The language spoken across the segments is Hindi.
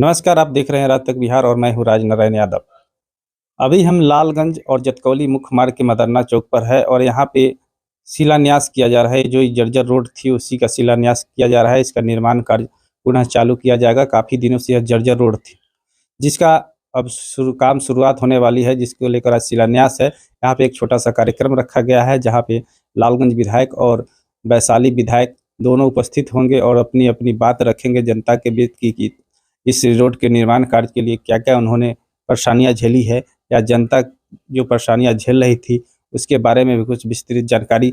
नमस्कार, आप देख रहे हैं राज तक बिहार और मैं हूँ राज नारायण यादव। अभी हम लालगंज और जतकौली मुख्य मार्ग के मदरना चौक पर है और यहाँ पे शिलान्यास किया जा रहा है। जो ये जर्जर रोड थी उसी का शिलान्यास किया जा रहा है। इसका निर्माण कार्य पुनः चालू किया जाएगा। काफ़ी दिनों से यह जर्जर रोड थी, जिसका अब शुरुआत होने वाली है, जिसको लेकर आज शिलान्यास है। यहाँ पे एक छोटा-सा कार्यक्रम रखा गया है, जहाँ पे लालगंज विधायक और वैशाली विधायक दोनों उपस्थित होंगे और अपनी-अपनी बात रखेंगे जनता के बीच कि इस रोड के निर्माण कार्य के लिए क्या-क्या उन्होंने परेशानियाँ झेली है, या जनता जो परेशानियाँ झेल रही थी, उसके बारे में भी कुछ विस्तृत जानकारी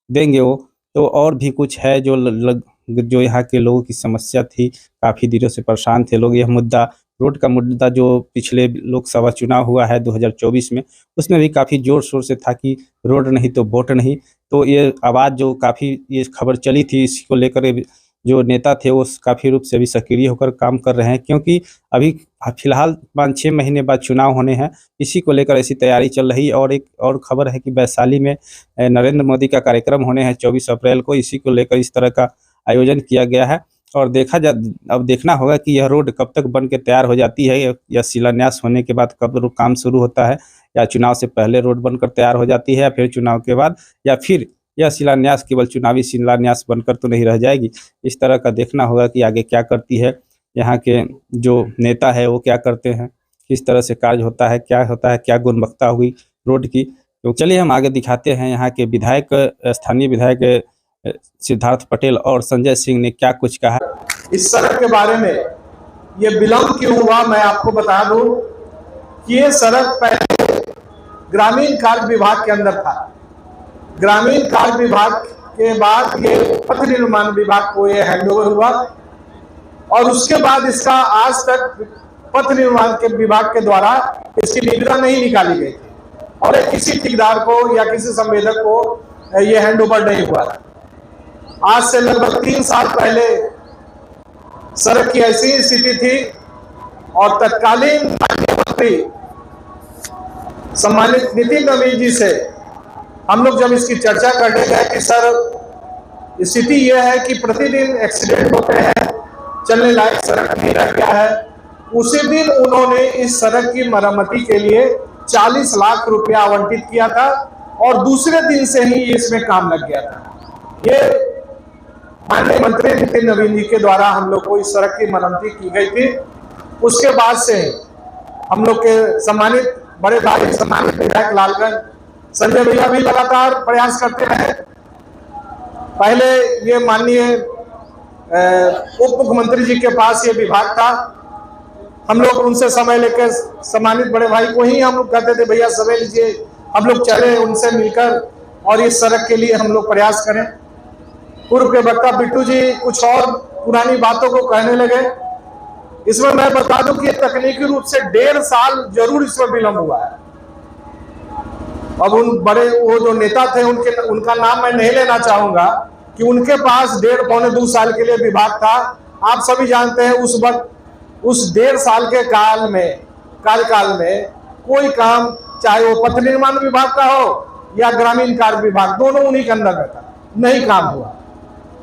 देंगे वो। तो और भी कुछ है जो ल लग जो यहाँ के लोगों की समस्या थी, काफ़ी दिनों से परेशान थे लोग। यह मुद्दा, रोड का मुद्दा जो पिछले लोकसभा चुनाव हुआ है 2024 में, उसमें भी काफ़ी ज़ोर-शोर से था कि रोड नहीं तो वोट नहीं। तो ये आवाज़ जो काफ़ी ये खबर चली थी, इसी को लेकर जो नेता थे वो काफ़ी रूप से अभी सक्रिय होकर काम कर रहे हैं, क्योंकि अभी फिलहाल 5-6 महीने बाद चुनाव होने हैं। इसी को लेकर ऐसी तैयारी चल रही है। और एक और खबर है कि वैशाली में नरेंद्र मोदी का कार्यक्रम होने हैं 24 अप्रैल को। इसी को लेकर इस तरह का आयोजन किया गया है और अब देखना होगा कि यह रोड कब तक बन के तैयार हो जाती है, या शिलान्यास होने के बाद कब काम शुरू होता है, या चुनाव से पहले रोड बनकर तैयार हो जाती है, या फिर चुनाव के बाद, या फिर यह शिलान्यास केवल चुनावी शिलान्यास बनकर तो नहीं रह जाएगी। इस तरह का देखना होगा कि आगे क्या करती है यहाँ के जो नेता है, वो क्या करते हैं, किस तरह से कार्य होता है, क्या गुणवत्ता हुई रोड की। तो चलिए हम आगे दिखाते हैं यहाँ के विधायक, स्थानीय विधायक सिद्धार्थ पटेल और संजय सिंह ने क्या कुछ कहा। इस सड़क के बारे में ये विलंब क्यों हुआ, मैं आपको बता दूं कि ये सड़क पहले ग्रामीण कार्य विभाग के अंदर था। ग्रामीण कार्य विभाग के बाद ये पथ निर्माण विभाग को ये हैंडओवर हुआ और उसके बाद इसका आज तक पथ निर्माण के विभाग के द्वारा इसकी निविदा नहीं निकाली गई थी और किसी ठेकेदार को या किसी संवेदक को ये हैंडओवर नहीं हुआ था। आज से लगभग 3 साल पहले सड़क की ऐसी स्थिति थी और तत्कालीन मंत्री सम्मानित नितिन नवीन जी से हम लोग जब इसकी चर्चा करने गए कि सर स्थिति यह है कि प्रतिदिन एक्सीडेंट होते हैं, चलने लायक सड़क नहीं रह गया है, उसी दिन उन्होंने इस सड़क की मरम्मती के लिए 40 लाख रुपया आवंटित किया था और दूसरे दिन से ही इसमें काम लग गया था। ये माननीय मंत्री नितिन नवीन जी के द्वारा हम लोग को इस सड़क की मरम्मती की गई थी। उसके बाद से हम लोग के सम्मानित बड़े भाई सम्मानित विधायक लालगंज संजय भैया भी लगातार प्रयास करते रहे। पहले ये माननीय उप मुख्यमंत्री जी के पास ये विभाग था, हम लोग उनसे समय लेकर सम्मानित बड़े भाई को ही हम लोग कहते थे भैया समय लीजिए, हम लोग चले उनसे मिलकर और इस सड़क के लिए हम लोग प्रयास करें। पूर्व के वक्ता बिट्टू जी कुछ और पुरानी बातों को कहने लगे। इसमें मैं बता दूं कि तकनीकी रूप से 1.5 साल जरूर इसमें विलंब हुआ है। अब उन बड़े वो जो नेता थे उनका नाम मैं नहीं लेना चाहूंगा कि उनके पास 1.5-2 साल के लिए विभाग था। आप सभी जानते हैं उस वक्त उस 1.5 साल के कार्यकाल में कोई काम, चाहे वो पथ निर्माण विभाग का हो या ग्रामीण कार्य विभाग, दोनों उन्हीं के अंदर में था, नहीं काम हुआ।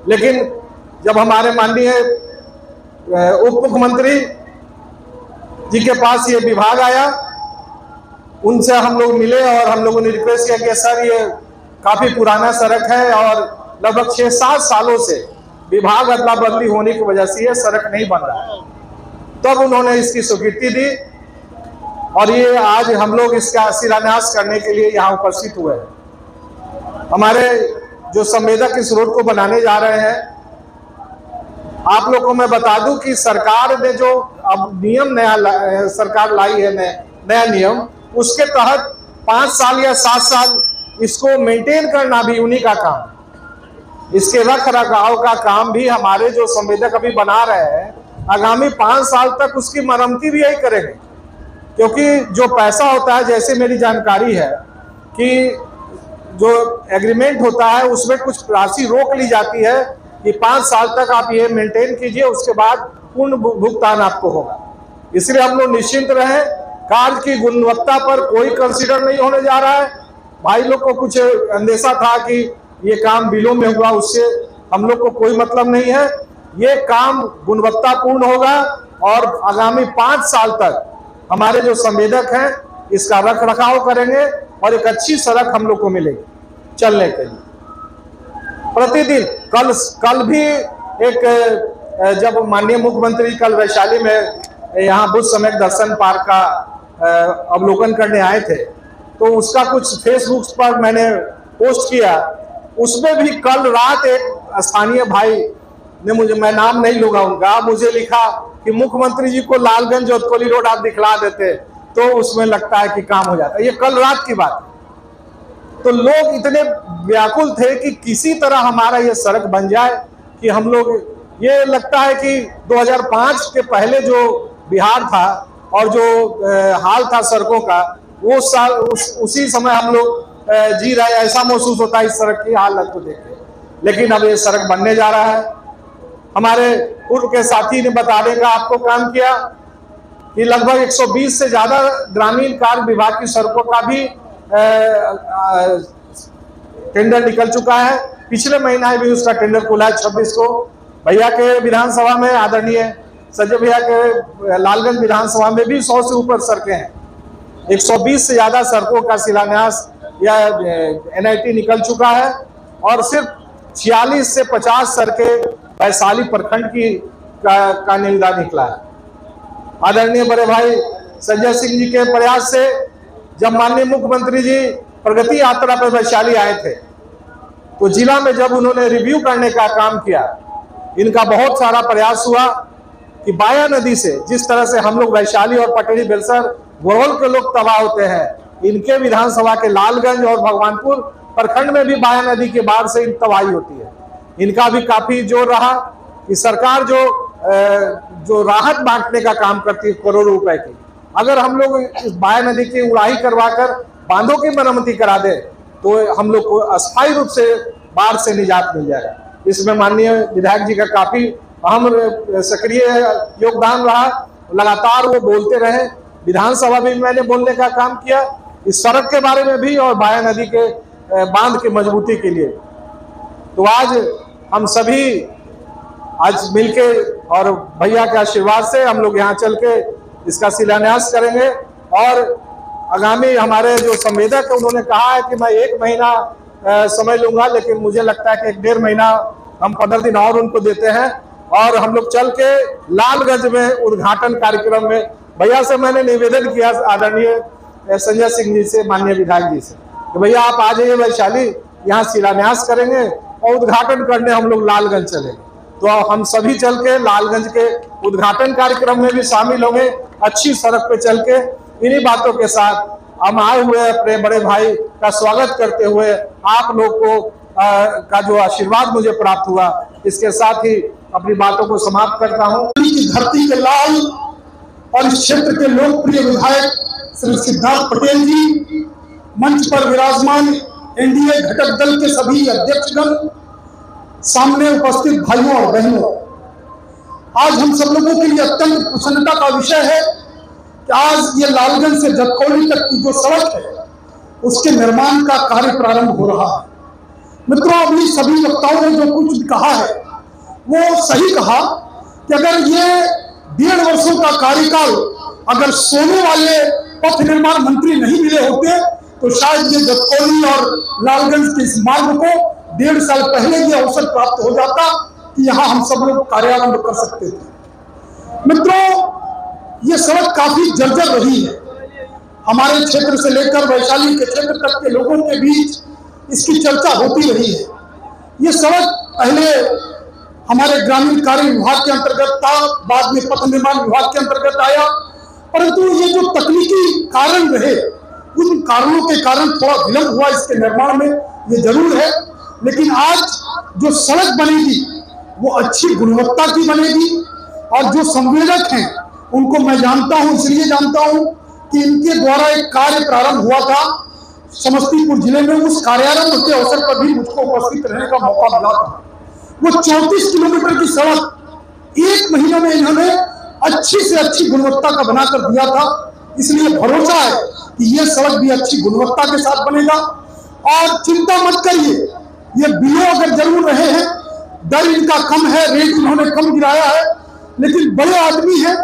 लेकिन जब हमारे माननीय उप मुख्यमंत्री जी के पास ये विभाग आया, उनसे हम लोग मिले और हम लोगों ने रिक्वेस्ट किया कि सर ये काफी पुराना सड़क है और लगभग 6-7 सालों से विभाग अदला बदली होने की वजह से ये सड़क नहीं बन रहा है। तब उन्होंने इसकी स्वीकृति दी और ये आज हम लोग इसका शिलान्यास करने के लिए यहाँ उपस्थित हुए हैं। हमारे जो संवेदक इस रोड को बनाने जा रहे हैं, आप लोग को मैं बता दूं कि सरकार ने जो अब नियम सरकार लाई है, नया नियम, उसके तहत 5 साल या 7 साल इसको मेंटेन करना भी उन्हीं का काम। इसके रख रखाव का काम भी हमारे जो संवेदक अभी बना रहे हैं, आगामी 5 साल तक उसकी मरम्मती भी यही करेंगे। क्योंकि जो पैसा होता है, जैसे मेरी जानकारी है कि जो एग्रीमेंट होता है उसमें कुछ राशि रोक ली जाती है कि 5 साल तक आप ये मेंटेन कीजिए, उसके बाद पूर्ण भुगतान आपको होगा। इसलिए हम लोग निश्चिंत रहें, कार्य की गुणवत्ता पर कोई कंसीडर नहीं होने जा रहा है। भाई लोग को कुछ अंदेशा था कि ये काम विलंब में हुआ, उससे हम लोग को कोई मतलब नहीं है। ये काम गुणवत्तापूर्ण होगा और आगामी 5 साल तक हमारे जो संवेदक हैं इसका रख रखाव करेंगे और एक अच्छी सड़क हम लोग को मिलेगी चलने के लिए। प्रतिदिन कल भी एक जब माननीय मुख्यमंत्री कल वैशाली में यहाँ बुद्ध सम्यक दर्शन पार्क का अवलोकन करने आए थे, तो उसका कुछ फेसबुक पर मैंने पोस्ट किया। उसमें भी कल रात एक स्थानीय भाई ने मैं नाम नहीं लूंगा उनका, मुझे लिखा कि मुख्यमंत्री जी को लालगंज जोतकोली रोड आप दिखला देते तो उसमें लगता है कि काम हो जाता। ये कल रात की बात। तो लोग इतने व्याकुल थे कि किसी तरह हमारा ये सड़क बन जाए कि हम लोग, ये लगता है कि 2005 के पहले जो बिहार था और जो हाल था सड़कों का, वो साल उसी समय हम लोग जी रहे, ऐसा महसूस होता है इस सड़क की हालत को देख के। लेकिन अब ये सड़क बनने जा रहा है। हमारे पूर्व के साथी ने बताने का आपको काम किया कि लगभग 120 से ज्यादा ग्रामीण कार्य विभाग की सड़कों का भी टेंडर निकल चुका है। पिछले महीना भी उसका टेंडर खुला है 26 को। भैया के विधानसभा में, आदरणीय संजय भैया के लालगंज विधानसभा में भी 100 से ऊपर सड़कें हैं। 120 से ज्यादा सड़कों का शिलान्यास या NIT निकल चुका है और सिर्फ 46 से 50 सड़कें वैशाली प्रखंड की का निविदा निकला है। आदरणीय बड़े भाई संजय सिंह जी के प्रयास से जब माननीय मुख्यमंत्री जी प्रगति यात्रा पर वैशाली आए थे, तो जिला में जब उन्होंने रिव्यू करने का काम किया, इनका बहुत सारा प्रयास हुआ कि बाया नदी से जिस तरह से हम लोग वैशाली और पटेरी बेलसर गोरवल के लोग तबाह होते हैं, इनके विधानसभा के लालगंज और भगवानपुर प्रखंड में भी बाया नदी के बाढ़ से तबाही होती है। इनका भी काफी जोर रहा कि सरकार जो राहत बांटने का काम करती है करोड़ों रुपए की, अगर हम लोग इस बाया नदी की उड़ाई करवाकर बांधों की मरम्मती करा दे तो हम लोग को अस्थायी रूप से बाढ़ से निजात मिल जाएगा। इसमें माननीय विधायक जी का काफी अहम सक्रिय योगदान रहा। लगातार वो बोलते रहे। विधानसभा में मैंने बोलने का काम किया इस सड़क के बारे में भी और बाया नदी के बांध की मजबूती के लिए। तो आज हम सभी आज मिलके और भैया के आशीर्वाद से हम लोग यहाँ चल के इसका शिलान्यास करेंगे। और आगामी हमारे जो संवेदक है उन्होंने कहा है कि मैं 1 महीना समय लूंगा, लेकिन मुझे लगता है कि 1.5 महीना हम 15 दिन और उनको देते हैं और हम लोग चल के लालगंज में उद्घाटन कार्यक्रम में भैया से मैंने निवेदन किया, आदरणीय संजय सिंह जी से, माननीय विधायक जी से, कि भैया आप आ जाइए वैशाली, यहाँ शिलान्यास करेंगे और उद्घाटन करने हम लोग लालगंज चलेंगे। तो हम सभी चल के लालगंज के उद्घाटन कार्यक्रम में भी शामिल होंगे, अच्छी सड़क पे चल के। इन्हीं बातों के साथ हम आए हुए अपने बड़े भाई का स्वागत करते हुए आप लोग को का जो आशीर्वाद मुझे प्राप्त हुआ, इसके साथ ही अपनी बातों को समाप्त करता हूँ। धरती के लाल और इस क्षेत्र के लोकप्रिय विधायक श्री सिद्धार्थ पटेल जी, मंच पर विराजमान NDA घटक दल के सभी अध्यक्षगण, सामने उपस्थित भाइयों और बहनों, आज हम सब लोगों के लिए अत्यंत प्रसन्नता का विषय है कि आज ये लालगंज से जतकौली तक की जो सड़क है उसके निर्माण का कार्य प्रारंभ हो रहा है। मित्रों, अभी सभी वक्ताओं ने जो कुछ कहा है वो सही कहा कि अगर ये 1.5 वर्षों का कार्यकाल अगर सोने वाले पथ निर्माण मंत्री नहीं मिले होते तो शायद ये जतकौली और लालगंज के इस मार्ग को 1.5 साल पहले ये अवसर प्राप्त हो जाता कि यहाँ हम सब लोग कार्यारंभ कर सकते थे। मित्रों, ये सड़क काफी जर्जर रही है। हमारे क्षेत्र से लेकर वैशाली के क्षेत्र तक के लोगों के बीच इसकी चर्चा होती रही है। ये सड़क पहले हमारे ग्रामीण कार्य विभाग के अंतर्गत था, बाद में पथ निर्माण विभाग के अंतर्गत आया, परंतु ये जो तकनीकी कारण रहे उन कारणों के कारण थोड़ा विलंब हुआ इसके निर्माण में, ये जरूर है। लेकिन आज जो सड़क बनेगी वो अच्छी गुणवत्ता की बनेगी और जो संवेदक हैं उनको मैं जानता हूं, इसलिए जानता हूं कि इनके द्वारा एक कार्य प्रारंभ हुआ था समस्तीपुर जिले में। उस कार्यारंभ के अवसर पर भी मुझको उपस्थित रहने का मौका मिला था। वो 34 किलोमीटर की सड़क 1 महीने में इन्होंने अच्छी से अच्छी गुणवत्ता का बनाकर दिया था। इसलिए भरोसा है कि ये सड़क भी अच्छी गुणवत्ता के साथ बनेगा। और चिंता मत करिए, ये बीओ अगर जरूर रहे हैं, दर इनका कम है, रेट इन्होंने कम गिराया है, लेकिन बड़े आदमी हैं,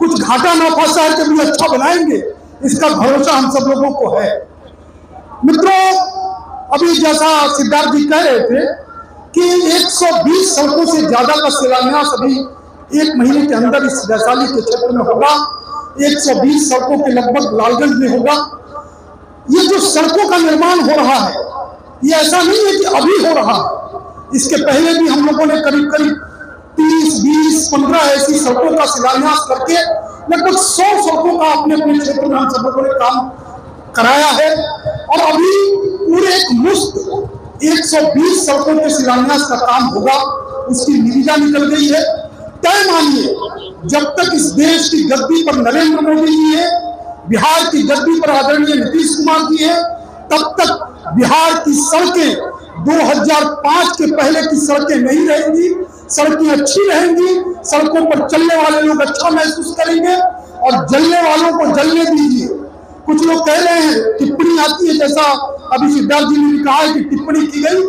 कुछ घाटा नाफा शहर के भी अच्छा बनाएंगे, इसका भरोसा हम सब लोगों को है। मित्रों, अभी जैसा सिद्धार्थ जी कह रहे थे कि 120 सड़कों से ज्यादा का शिलान्यास अभी 1 महीने के अंदर इस वैशाली के क्षेत्र में होगा। 120 सड़कों के लगभग लालगंज में होगा। ये जो सड़कों का निर्माण हो रहा है, ये ऐसा नहीं है कि अभी हो रहा है, इसके पहले भी हम लोगों ने करीब करीब 30, 20, 15 ऐसी सड़कों का शिलान्यास करके लगभग 100 सड़कों का अपने अपने क्षेत्र में हम सब लोगों ने काम कराया है। और अभी पूरे एक मुश्त 120 सड़कों के शिलान्यास का काम होगा, उसकी निविदा निकल गई है। तय मानिए, जब तक इस देश की गद्दी पर नरेंद्र मोदी जी है, बिहार की गद्दी पर आदरणीय नीतीश कुमार जी है, तब तक बिहार की सड़कें 2005 के पहले की सड़कें नहीं रहेंगी। सड़कें अच्छी रहेंगी, सड़कों पर चलने वाले लोग अच्छा महसूस करेंगे और जलने वालों को जलने दीजिए। कुछ लोग कह रहे हैं टिप्पणी आती है, जैसा अभी सिद्धार्थ जी ने भी कहा है कि टिप्पणी की गई।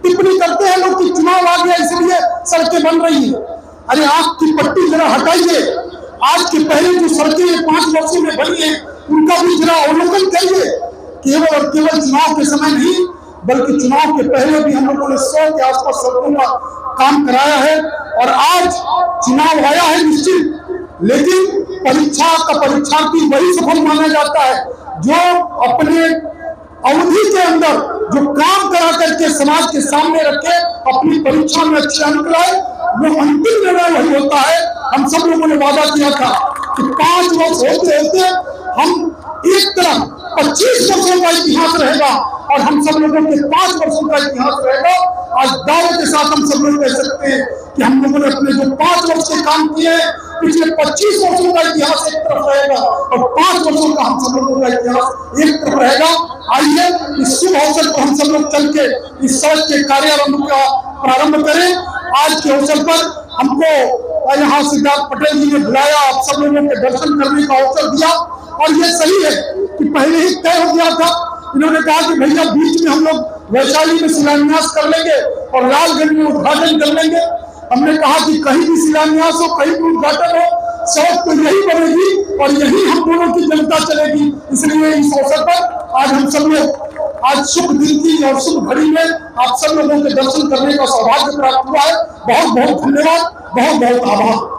टिप्पणी करते हैं लोग कि चुनाव आ गया इसलिए सड़कें बन रही है। अरे आंख की पट्टी जरा हटाइए, आज के पहले जो सड़कें 5 वर्षों में बनी है उनका भी जरा अवलोकन करिए। केवल और केवल चुनाव के समय नहीं, बल्कि चुनाव के पहले भी हम लोगों ने 100 के आसपास सड़कों का काम कराया है। और आज चुनाव आया है निश्चित, लेकिन परीक्षा का परीक्षार्थी वही सफल माना जाता है जो अपने अवधि के अंदर जो काम करा करके समाज के सामने रखे, अपनी परीक्षा में अच्छे अंक लाए, वो अंतिम निर्णय वही होता है। हम सब लोगों ने वादा किया था कि 5 वर्ष होते होते हम एक तरफ 25 वर्षों का इतिहास रहेगा और हम सब लोगों के 5 वर्षों का इतिहास रहेगा। आज दावे के साथ हम सब लोग कह सकते हैं कि हम लोगों ने अपने जो 5 वर्ष के काम किए हैं, पिछले 25 वर्षों का इतिहास एक तरफ रहेगा और 5 वर्षों का हम सब लोगों का इतिहास एक तरफ रहेगा। आइए इस शुभ अवसर पर हम सब लोग चल के इस सड़क के कार्यारंभ का प्रारंभ करें। आज के अवसर पर हमको यहाँ सिद्धार्थ पटेल जी ने बुलाया, आप सब लोगों के दर्शन करने का अवसर दिया। और ये सही है कि पहले ही तय हो गया था। इन्होंने कहा कि भैया बीच में हम लोग वैशाली में शिलान्यास कर लेंगे और लालगंज में उद्घाटन कर लेंगे। हमने कहा कि कहीं भी शिलान्यास हो, कहीं भी उद्घाटन हो, सड़क तो यही बनेगी और यही हम दोनों की जनता चलेगी। इसलिए इस अवसर पर आज हम सब लोग आज शुभ दिन की और शुभ घड़ी में आप सब लोगों के दर्शन करने का सौभाग्य प्राप्त हुआ है। बहुत बहुत धन्यवाद, बहुत बहुत आभार।